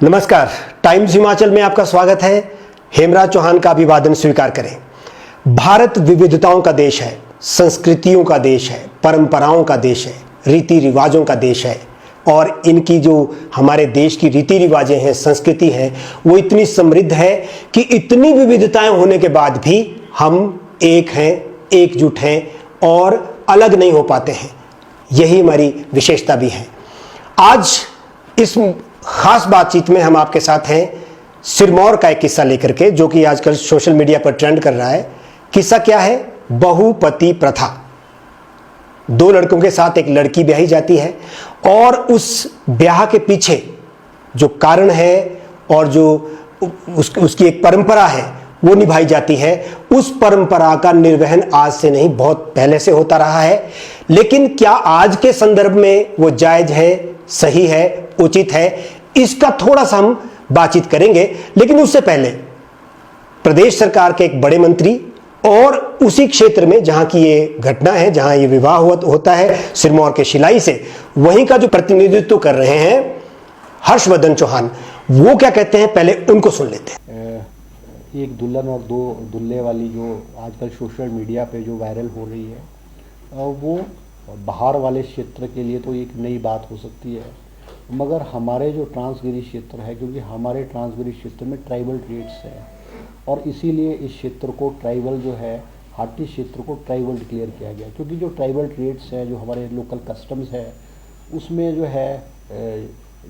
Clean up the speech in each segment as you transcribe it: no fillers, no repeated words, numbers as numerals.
नमस्कार, टाइम्स हिमाचल में आपका स्वागत है। हेमराज चौहान का अभिवादन स्वीकार करें। भारत विविधताओं का देश है, संस्कृतियों का देश है, परंपराओं का देश है, रीति रिवाजों का देश है और इनकी जो हमारे देश की रीति रिवाजें हैं, संस्कृति है, वो इतनी समृद्ध है कि इतनी विविधताएं होने के बाद भी हम एक हैं, एकजुट हैं और अलग नहीं हो पाते हैं। यही हमारी विशेषता भी है। आज इस खास बातचीत में हम आपके साथ हैं सिरमौर का एक किस्सा लेकर के, जो कि आजकल सोशल मीडिया पर ट्रेंड कर रहा है। किस्सा क्या है? बहुपति प्रथा। दो लड़कों के साथ एक लड़की ब्याही जाती है और उस ब्याह के पीछे जो कारण है और जो उसकी एक परंपरा है वो निभाई जाती है। उस परंपरा का निर्वहन आज से नहीं, बहुत पहले से होता रहा है। लेकिन क्या आज के संदर्भ में वो जायज है, सही है, उचित है? इसका थोड़ा सा हम बातचीत करेंगे। लेकिन उससे पहले प्रदेश सरकार के एक बड़े मंत्री और उसी क्षेत्र में जहां की ये घटना है, जहां ये विवाह होता है सिरमौर के शिलाई से, वहीं का जो प्रतिनिधित्व कर रहे हैं हर्षवर्धन चौहान, वो क्या कहते हैं, पहले उनको सुन लेते हैं। एक दुल्हन और दो दुल्हे वाली जो आजकल सोशल मीडिया पे जो वायरल हो रही है, वो बाहर वाले क्षेत्र के लिए तो एक नई बात हो सकती है, मगर हमारे जो ट्रांसगिरी क्षेत्र है, क्योंकि हमारे ट्रांसगिरी क्षेत्र में ट्राइबल ट्रेड्स है और इसीलिए इस क्षेत्र को ट्राइबल जो है, हाटी क्षेत्र को ट्राइबल डिक्लेयर किया गया। क्योंकि जो ट्राइबल ट्रेड्स है, जो हमारे लोकल कस्टम्स है, उसमें जो है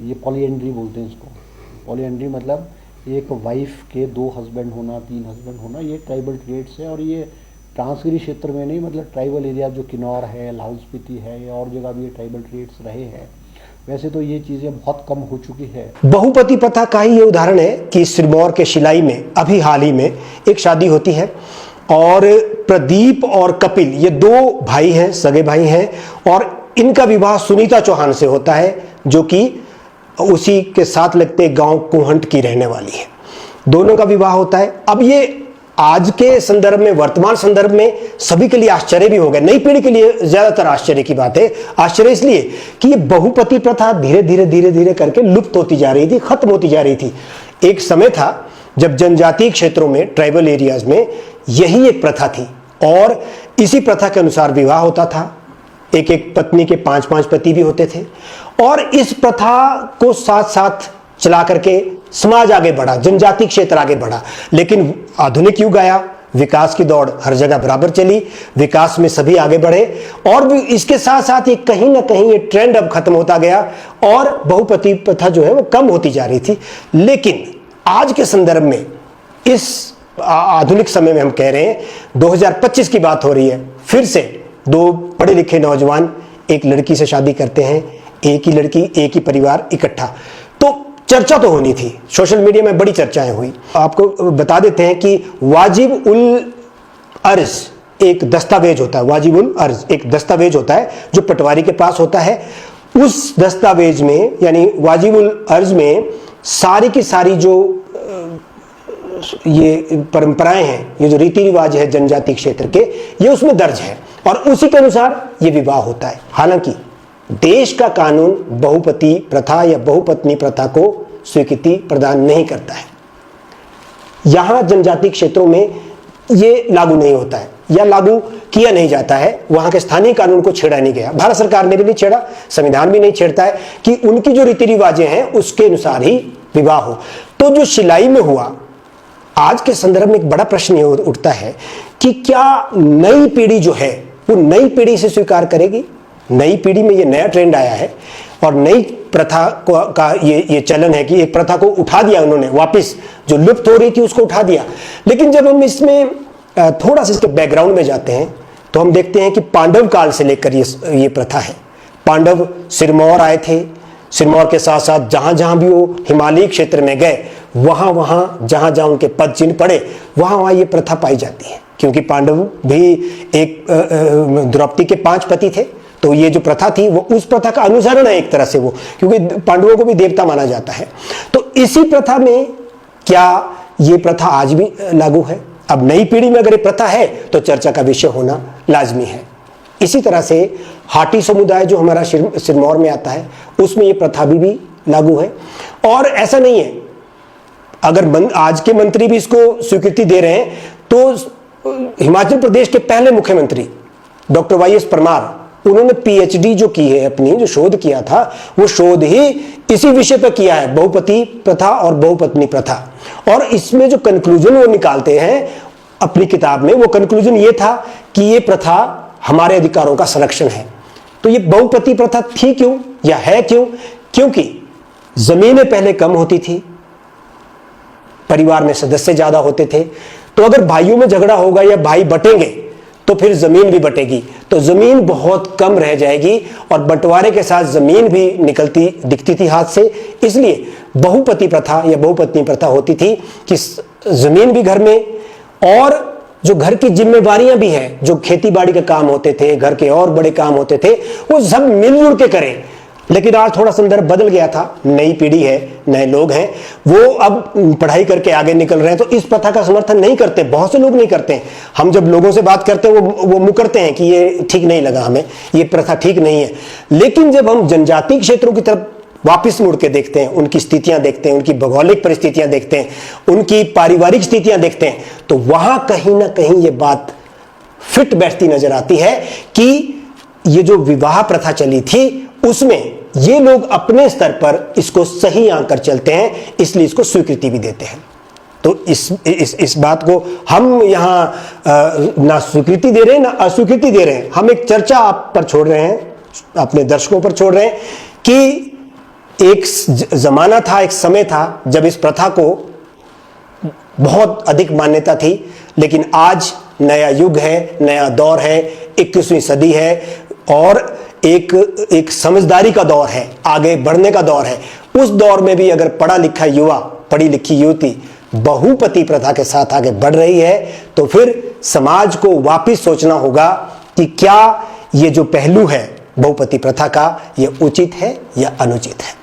ये पॉलीएंड्री बोलते हैं इसको। पॉलीएंड्री मतलब एक वाइफ के 2 हस्बैंड होना, 3 हस्बैंड होना, ये ट्राइबल ट्रेड्स है। और ये ट्रांसगिरी क्षेत्र में नहीं, मतलब ट्राइबल एरिया जो किन्नौर है, लाहौल स्पीति है या और जगह भी ये ट्राइबल ट्रेड्स रहे हैं। वैसे तो ये चीज़ें बहुत कम हो चुकी है। बहुपति प्रथा का ही ये उदाहरण है कि सिरमौर के शिलाई में अभी हाल ही में एक शादी होती है और प्रदीप और कपिल, ये 2 भाई हैं, सगे भाई हैं, और इनका विवाह सुनीता चौहान से होता है, जो कि उसी के साथ लगते गांव कुहंट की रहने वाली है। दोनों का विवाह होता है। अब ये आज के संदर्भ में, वर्तमान संदर्भ में सभी के लिए आश्चर्य भी हो गया। नई पीढ़ी के लिए ज्यादातर आश्चर्य की बात है। आश्चर्य इसलिए कि ये बहुपति प्रथा धीरे धीरे करके लुप्त होती जा रही थी, खत्म होती जा रही थी। एक समय था जब जनजातीय क्षेत्रों में, ट्राइबल एरियाज में यही एक प्रथा थी और इसी प्रथा के अनुसार विवाह होता था। एक एक पत्नी के 5-5 पति भी होते थे और इस प्रथा को साथ साथ चला करके समाज आगे बढ़ा, जनजातीय क्षेत्र आगे बढ़ा। लेकिन आधुनिक युग आया, विकास की दौड़ हर जगह बराबर चली, विकास में सभी आगे बढ़े और भी इसके साथ साथ ये कहीं ना कहीं ये ट्रेंड अब खत्म होता गया और बहुपति प्रथा जो है वो कम होती जा रही थी। लेकिन आज के संदर्भ में, इस आधुनिक समय में हम कह रहे हैं 2025 की बात हो रही है, फिर से 2 पढ़े लिखे नौजवान एक लड़की से शादी करते हैं, एक ही लड़की, एक ही परिवार इकट्ठा। तो चर्चा तो होनी थी, सोशल मीडिया में बड़ी चर्चाएं हुई। आपको बता देते हैं कि वाजिब उल अर्ज एक दस्तावेज होता है। वाजिब उल अर्ज एक दस्तावेज होता है जो पटवारी के पास होता है। उस दस्तावेज में, यानी वाजिब उल अर्ज में, सारी की सारी जो ये परंपराएं हैं, ये जो रीति रिवाज है जनजातीय क्षेत्र के, ये उसमें दर्ज है और उसी के अनुसार ये विवाह होता है। हालांकि देश का कानून बहुपति प्रथा या बहुपत्नी प्रथा को स्वीकृति प्रदान नहीं करता है। यहां जनजातीय क्षेत्रों में ये लागू नहीं होता है या लागू किया नहीं जाता है। वहां के स्थानीय कानून को छेड़ा नहीं गया, भारत सरकार ने भी नहीं छेड़ा, संविधान भी नहीं छेड़ता है कि उनकी जो रीति रिवाजें हैं उसके अनुसार ही विवाह हो। तो जो शिलाई में हुआ, आज के संदर्भ में एक बड़ा प्रश्न ये उठता है कि क्या नई पीढ़ी जो है वो नई पीढ़ी से स्वीकार करेगी? नई पीढ़ी में ये नया ट्रेंड आया है और नई प्रथा का ये चलन है कि एक प्रथा को उठा दिया उन्होंने, वापस जो लुप्त हो रही थी उसको उठा दिया। लेकिन जब हम इसमें थोड़ा सा इसके बैकग्राउंड में जाते हैं तो हम देखते हैं कि पांडव काल से लेकर ये प्रथा है। पांडव सिरमौर आए थे, सिरमौर के साथ साथ जहां जहां भी वो हिमालयी क्षेत्र में गए, वहां जहां जहां उनके पद चिन्ह पड़े, वहां ये प्रथा पाई जाती है। क्योंकि पांडव भी एक द्रौपदी के 5 पति थे, तो ये जो प्रथा थी वो उस प्रथा का अनुसरण है एक तरह से वो, क्योंकि पांडवों को भी देवता माना जाता है। तो इसी प्रथा में क्या ये प्रथा आज भी लागू है? अब नई पीढ़ी में अगर ये प्रथा है तो चर्चा का विषय होना लाजमी है। इसी तरह से हाटी समुदाय जो हमारा सिरमौर में आता है, उसमें ये प्रथा भी लागू है। और ऐसा नहीं है, अगर आज के मंत्री भी इसको स्वीकृति दे रहे हैं तो हिमाचल प्रदेश के पहले मुख्यमंत्री डॉक्टर वाईएस परमार, उन्होंने पीएचडी जो की है अपनी, जो शोध किया था, वो शोध ही इसी विषय पर किया है, बहुपति प्रथा और बहुपत्नी प्रथा। और इसमें जो कंक्लूजन वो निकालते हैं अपनी किताब में, वो कंक्लूजन ये था कि ये प्रथा हमारे अधिकारों का संरक्षण है। तो ये बहुपति प्रथा थी क्यों या है क्यों? क्योंकि जमीनें पहले कम होती थी, परिवार में सदस्य ज्यादा होते थे, तो अगर भाइयों में झगड़ा होगा या भाई बटेंगे तो फिर जमीन भी बटेगी, तो जमीन बहुत कम रह जाएगी और बंटवारे के साथ जमीन भी निकलती दिखती थी हाथ से। इसलिए बहुपति प्रथा या बहुपत्नी प्रथा होती थी कि जमीन भी घर में और जो घर की जिम्मेवारियां भी हैं, जो खेती बाड़ी के काम होते थे, घर के और बड़े काम होते थे, वो सब मिलजुल के करें। लेकिन आज थोड़ा संदर्भ बदल गया था, नई पीढ़ी है, नए लोग हैं, वो अब पढ़ाई करके आगे निकल रहे हैं, तो इस प्रथा का समर्थन नहीं करते, बहुत से लोग नहीं करते। हम जब लोगों से बात करते हैं वो मुकरते हैं कि ये ठीक नहीं लगा हमें, ये प्रथा ठीक नहीं है। लेकिन जब हम जनजातीय क्षेत्रों की तरफ वापिस मुड़ के देखते हैं, उनकी स्थितियां देखते हैं, उनकी भौगोलिक परिस्थितियां देखते हैं, उनकी पारिवारिक स्थितियां देखते हैं, तो वहां कहीं ना कहीं ये बात फिट बैठती नजर आती है कि ये जो विवाह प्रथा चली थी उसमें ये लोग अपने स्तर पर इसको सही आंकर चलते हैं, इसलिए इसको स्वीकृति भी देते हैं। तो इस बात को हम यहां ना स्वीकृति दे रहे हैं ना अस्वीकृति दे रहे हैं, हम एक चर्चा आप पर छोड़ रहे हैं, अपने दर्शकों पर छोड़ रहे हैं कि एक जमाना था, एक समय था जब इस प्रथा को बहुत अधिक मान्यता थी, लेकिन आज नया युग है, नया दौर है, 21वीं सदी है और एक समझदारी का दौर है, आगे बढ़ने का दौर है। उस दौर में भी अगर पढ़ा लिखा युवा, पढ़ी लिखी युवती बहुपति प्रथा के साथ आगे बढ़ रही है, तो फिर समाज को वापिस सोचना होगा कि क्या ये जो पहलू है बहुपति प्रथा का, ये उचित है या अनुचित है।